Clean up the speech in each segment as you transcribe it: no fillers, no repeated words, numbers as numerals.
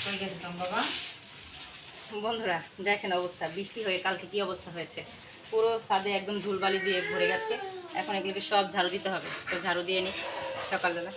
হয়ে গেছে বাবা। বন্ধুরা দেখেন অবস্থা, বৃষ্টি হয়ে কালকে কি অবস্থা হয়েছে, পুরো ছাদে একদম ধুলবালি দিয়ে ভরে গেছে। এখন এগুলোকে সব ঝাড়ু দিতে হবে, তো ঝাড়ু দিয়ে নিই সকালবেলা।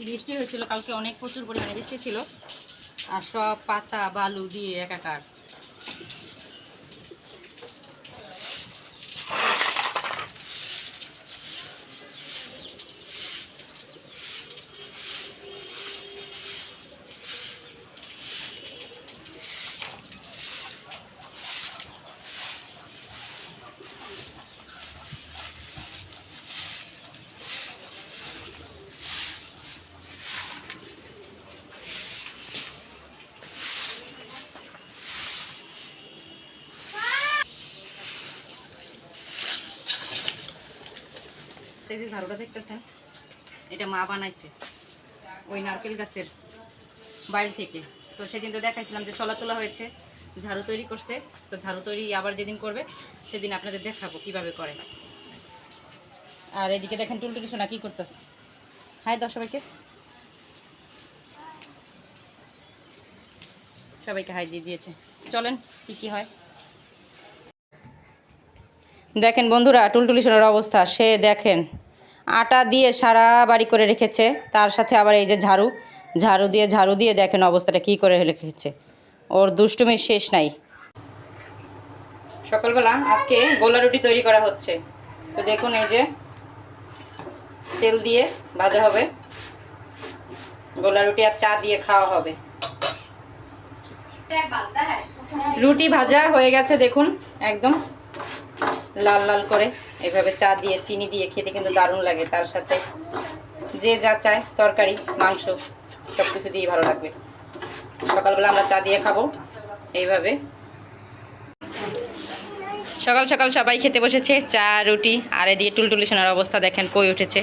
বৃষ্টি হয়েছিল কালকে, অনেক প্রচুর পরিমাণে বৃষ্টি ছিল, আর সব পাতা বালু দিয়ে একাকার। এই যে ঝাড়ুটা দেখতেছেন, এটা মা বানাইছে ওই নারকেল গাছের বাইল থেকে। তো সেদিন তো দেখাইছিলাম যে শলা তোলা হয়েছে, ঝাড়ু তৈরি করছে। তো ঝাড়ু তৈরি আবার যেদিন করবে সেদিন আপনাদের দেখাবো কিভাবে করে। আর এদিকে দেখেন টুলটুলি সোনা কি করতেছে। হাই দাও সবাইকে, সবাইকে হাই দিয়ে দিয়েছে। চলেন কি কি হয় দেখেন। বন্ধুরা টুলটুলি সোনার অবস্থা, সে দেখেন আটা দিয়ে সারা বাড়ি করে রেখেছে, তার সাথে আবার এই যে ঝাড়ু দিয়ে দেখেন অবস্থাটা কি করে রেখেছে। ওর দুষ্টুমির শেষ নাই। সকালবেলা আজকে গোলা রুটি তৈরি করা হচ্ছে। তো দেখুন এই যে তেল দিয়ে ভাজা হবে গোলা রুটি, আর চা দিয়ে খাওয়া হবে। রুটি ভাজা হয়ে গেছে দেখুন, একদম লাল লাল করে। এভাবে চা দিয়ে চিনি দিয়ে খেতে কিন্তু দারুণ লাগে, তার সাথে যে যা চায় তরকারি মাংস সব কিছু দিয়ে ভালো লাগবে। সকালবেলা আমরা চা দিয়ে খাবো এইভাবে। সকাল সকাল সবাই খেতে বসেছে চা রুটি। আর এদিকে টুলটুলি সোনার অবস্থা দেখেন, কই উঠেছে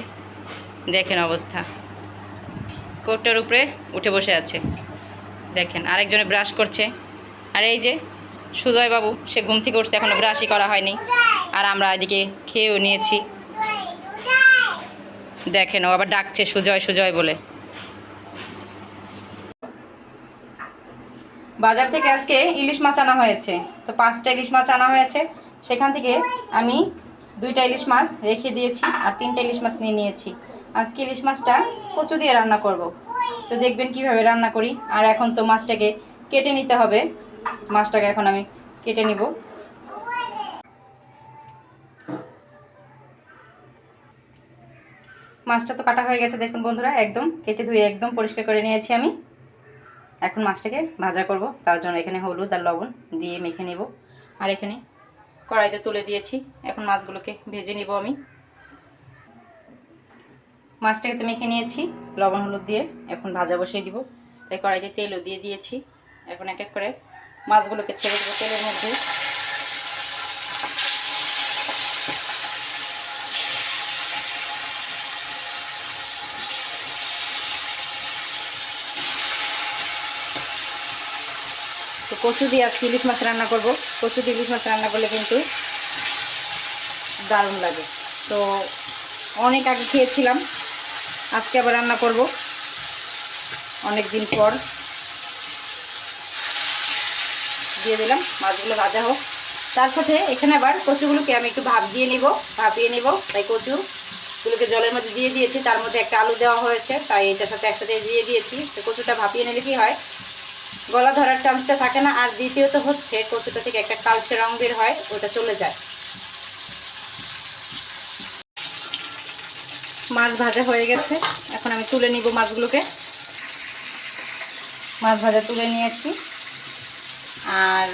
দেখেন অবস্থা, কোটটার উপরে উঠে বসে আছে দেখেন। আরেকজনে ব্রাশ করছে। আর এই যে সুজয় বাবু, সে ঘুম থেকে উঠছে, এখনো ব্রাশই করা হয়নি। আর আমরা এদিকে খেয়েও নিয়েছি দেখেন। ও আবার ডাকছে সুজয় সুজয় বলে। বাজার থেকে আজকে ইলিশ মাছ আনা হয়েছে, তো 5টা ইলিশ মাছ আনা হয়েছে। সেখান থেকে আমি 2টা ইলিশ মাছ রেখে দিয়েছি, আর 3টা ইলিশ মাছ নিয়ে নিয়েছি। আজকে ইলিশ মাছটা কচু দিয়ে রান্না করব, তো দেখবেন কিভাবে রান্না করি। আর এখন তো মাছটাকে কেটে নিতে হবে, মাছটাকে এখন আমি কেটে নিব। মাছটা তো কাটা হয়ে গেছে দেখুন বন্ধুরা, একদম কেটে ধুয়ে একদম পরিষ্কার করে নিয়েছি আমি। এখন মাছটাকে ভাজা করব, তার জন্য এখানে হলুদ আর লবণ দিয়ে মেখে নেব। আর এখানে কড়াইতে তুলে দিয়েছি, এখন মাছগুলোকে ভেজে নিব আমি। মাছটাকে তো মেখে নিয়েছি লবণ হলুদ দিয়ে, এখন ভাজা বসিয়ে দিব। তাই কড়াইতে তেলও দিয়ে দিয়েছি। এখন এক এক করে মাছগুলোকে ছেড়ে দেবো তেলের মধ্যে। তো কচু দিয়ে আজকে ইলিশ মাছ রান্না করব। কচু দিয়ে ইলিশ মাছ রান্না করলে কিন্তু দারুণ লাগে। তো অনেক আগে খেয়েছিলাম, আজকে আবার রান্না করব অনেক দিন পর। দিয়ে দিলাম, মাছগুলো ভাজা হোক। তার সাথে এখানে আবার কচুগুলোকে আমি একটু ভাপিয়ে নেব। তাই কচুগুলোকে জলের মধ্যে দিয়ে দিয়েছি, তার মধ্যে একটা আলু দেওয়া হয়েছে, তাই এটার সাথে একসাথে দিয়ে দিয়েছি। তো কচুটা ভাপিয়ে নিলে কি হয়, গলা ধরার চান্সটা থাকে না। আর দ্বিতীয়ত হচ্ছে কচুটা থেকে একটা কালচে রং বের হয়, ওটা চলে যায়। মাছ ভাজা হয়ে গেছে, এখন আমি তুলে নিব মাছগুলোকে। মাছ ভাজা তুলে নিয়েছি, আর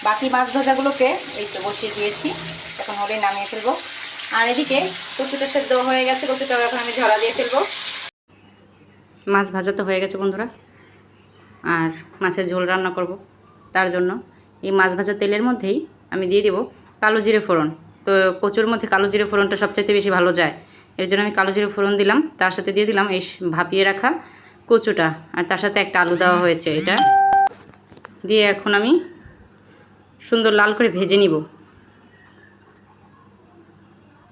বাকি মাছ ভাজাগুলোকে এই তো বসিয়ে দিয়েছি, এখন হলেই নামিয়ে ফেলবো। আর এদিকে কচুটা সেদ্ধ হয়ে গেছে, কচুটাও এখন আমি ঝরা দিয়ে ফেলবো। মাছ ভাজা তো হয়ে গেছে বন্ধুরা, আর মাছের ঝোল রান্না করব। তার জন্য এই মাছ ভাজা তেলের মধ্যেই আমি দিয়ে দেব কালো জিরে ফোড়ন। তো কচুর মধ্যে কালো জিরে ফোড়নটা সবচাইতে বেশি ভালো যায়, এর জন্য আমি কালো জিরে ফোড়ন দিলাম। তার সাথে দিয়ে দিলাম এই ভাপিয়ে রাখা কচুটা, আর তার সাথে একটা আলু দেওয়া হয়েছে। এটা দিয়ে এখন আমি সুন্দর লাল করে ভেজে নিব।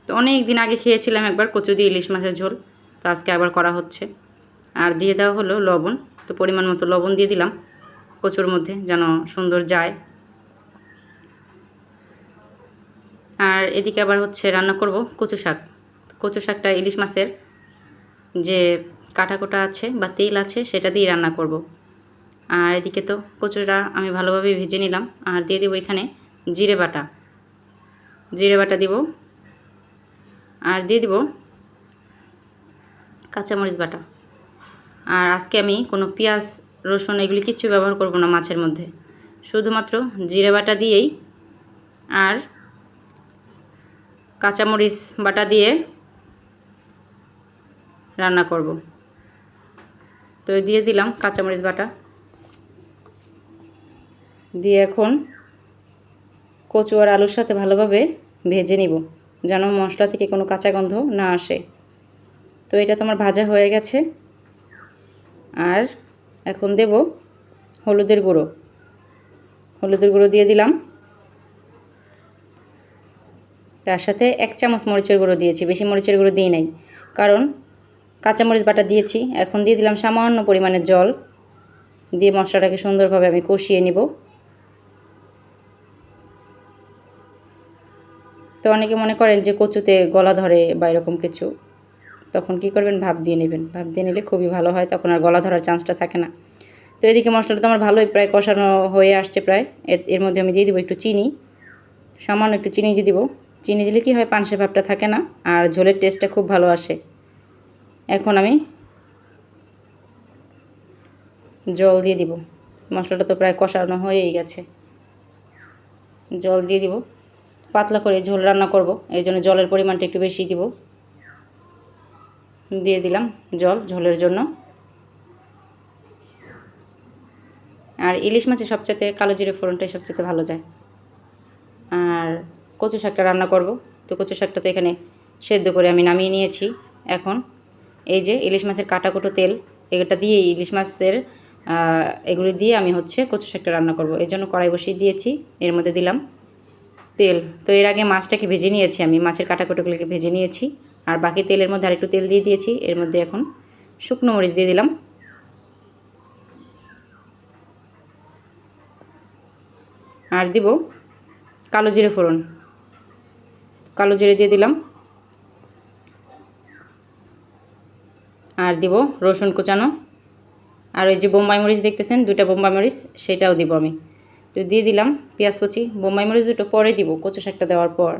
তো অনেক দিন আগে খেয়েছিলাম একবার কচু দিয়ে ইলিশ মাছের ঝোল, তো আজকে আবার করা হচ্ছে। আর দিয়ে দেওয়া হলো লবণ, তো পরিমাণ মতো লবণ দিয়ে দিলাম কচুর মধ্যে যেন সুন্দর যায়। আর এদিকে আবার হচ্ছে রান্না করব কচু শাক। কচু শাকটা ইলিশ মাছের যে কাটা কোটা আছে বা তেল আছে সেটা দিয়ে রান্না করব। আর এদিকে তো কচুটা আমি ভালোভাবে ভেজে নিলাম। আর দিয়ে দেবো এখানে জিরে বাটা, জিরে বাটা দিব। আর দিয়ে দিব কাঁচামরিচ বাটা। আর আজকে আমি কোনো পেঁয়াজ রসুন এগুলি কিচ্ছু ব্যবহার করব না মাছের মধ্যে, শুধুমাত্র জিরে বাটা দিয়েই আর কাঁচামরিচ বাটা দিয়ে রান্না করব। তো দিয়ে দিলাম কাঁচামরিচ বাটা দিয়ে এখন কচু আর আলুর সাথে ভালোভাবে ভেজে নিব যেন মশলা থেকে কোনো কাঁচা গন্ধ না আসে। তো এটা তোমার ভাজা হয়ে গেছে। আর এখন দেব হলুদের গুঁড়ো, হলুদের গুঁড়ো দিয়ে দিলাম। তার সাথে 1 চামচ মরিচের গুঁড়ো দিয়েছি, বেশি মরিচের গুঁড়ো দিই নাই কারণ কাঁচামরিচ বাটা দিয়েছি। এখন দিয়ে দিলাম সামান্য পরিমাণে জল, দিয়ে মশলাটাকে সুন্দরভাবে আমি কষিয়ে নিব। তো অনেকে মনে করেন যে কচুতে গলা ধরে বা এরকম কিছু, তখন কি করবেন, ভাপ দিয়ে নেবেন। ভাপ দিয়ে নিলে খুবই ভালো হয়, তখন আর গলা ধরার চান্সটা থাকে না। তো এদিকে মশলাটা তো আমার ভালোই প্রায় কষানো হয়ে আসছে প্রায়। এর মধ্যে আমি দিয়ে দিব একটু চিনি, সামান্য একটু চিনি দিয়ে দিব। চিনি দিলে কি হয়, পানসে ভাবটা থাকে না আর ঝোলের টেস্টটা খুব ভালো আসে। এখন আমি জল দিয়ে দিব, মশলাটা তো প্রায় কষানো হয়েই গেছে। জল দিয়ে দিব, পাতলা করে ঝোল রান্না করব, এই জন্য জলের পরিমাণটা একটু বেশি দিব। দিয়ে দিলাম জল ঝোলের জন্য। আর ইলিশ মাছে সবচেয়ে কালো জিরে ফোড়নটাই সবচেয়ে ভালো যায়। আর কচু শাকটা রান্না করব, তো কচু শাকটা তো এখানে সেদ্ধ করে আমি নামিয়ে নিয়েছি। এখন এই যে ইলিশ মাছের কাটাকুটো তেল, এটা দিয়ে ইলিশ মাছের এগুলি দিয়ে আমি হচ্ছে কচু শাকটা রান্না করব। এই জন্য কড়াই বসিয়ে দিয়েছি, এর মধ্যে দিলাম তেল। তো এর আগে মাছটাকে ভেজে নিয়েছি, আমি মাছের কাটাকুটোগুলোকে ভেজে নিয়েছি। আর বাকি তেলের মধ্যে আরেকটু তেল দিয়ে দিয়েছি। এর মধ্যে এখন শুকনো মরিচ দিয়ে দিলাম। আর দিব কালো জিরে ফোড়ন, কালো জিরে দিয়ে দিলাম। আর দিব রসুন কুচানো, আর ওই যে বোম্বাই মরিচ দেখতেছেন 2টা বোম্বাই মরিচ, সেটাও দিব আমি। তো দিয়ে দিলাম পেঁয়াজ কুচি, বোম্বাই মরিচ 2টো পরে দিব কচু শাকটা দেওয়ার পর।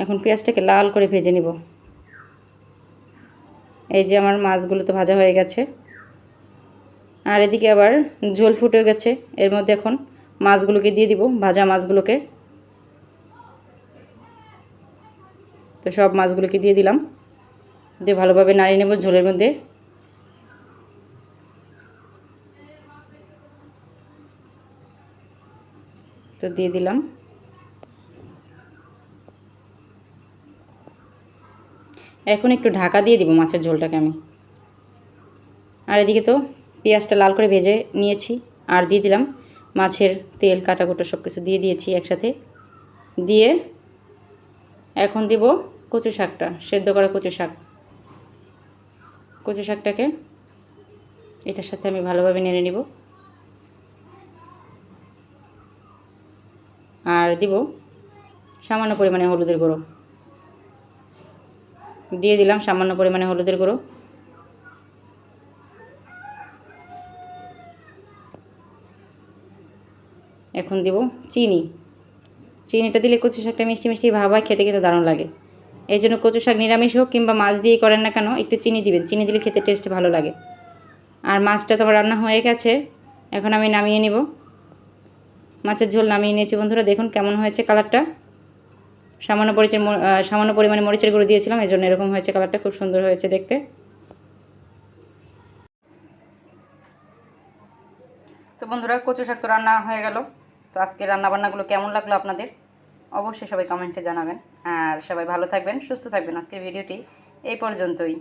এখন পেঁয়াজটাকে লাল করে ভেজে নিব। এই যে আমার মাছগুলো তো ভাজা হয়ে গেছে। আর এদিকে আবার ঝোল ফুটে গেছে, এর মধ্যে এখন মাছগুলোকে দিয়ে দিব, ভাজা মাছগুলোকে। তো সব মাছগুলোকে দিয়ে দিলাম, দিয়ে ভালোভাবে নাড়িয়ে নেব ঝোলের মধ্যে। তো দিয়ে দিলাম। এখন একটু ঢাকা দিয়ে দিব মাছের ঝোলটাকে আমি। আর এদিকে তো পেঁয়াজটা লাল করে ভেজে নিয়েছি, আর দিয়ে দিলাম মাছের তেল কাটাকুটো সব কিছু দিয়ে দিয়েছি একসাথে। দিয়ে এখন দিব কচু শাকটা, সেদ্ধ করা কচু শাক। কচু শাকটাকে এটার সাথে আমি ভালোভাবে নেড়ে নিব। আর দিব সামান্য পরিমাণে হলুদের গুঁড়ো, দিয়ে দিলাম সামান্য পরিমাণে হলুদের গুঁড়ো। এখন দিব চিনি, চিনিটা দিলে কচু শাকটা মিষ্টি মিষ্টি ভাব হয়, খেতে খেতে দারুণ লাগে। এই জন্য কচু শাক নিরামিষ হোক কিংবা মাছ দিয়েই করেন না কেন, একটু চিনি দিবেন, চিনি দিলে খেতে টেস্ট ভালো লাগে। আর মাছটা তোমার রান্না হয়ে গেছে, এখন আমি নামিয়ে নিব। মাছের ঝোল নামিয়ে নিয়েছি বন্ধুরা, দেখুন কেমন হয়েছে কালারটা। সামান্য পরিমাণে মরিচের গুঁড়ো দিয়েছিলাম, এই জন্য এরকম হয়েছে কালারটা, খুব সুন্দর হয়েছে দেখতে। তো বন্ধুরা কচু শাক তো রান্না হয়ে গেল। তো আজকে রান্নাবান্নাগুলো কেমন লাগলো আপনাদের অবশ্যই সবাই কমেন্টে জানাবেন। আর সবাই ভালো থাকবেন, সুস্থ থাকবেন। আজকের ভিডিওটি এই পর্যন্তই।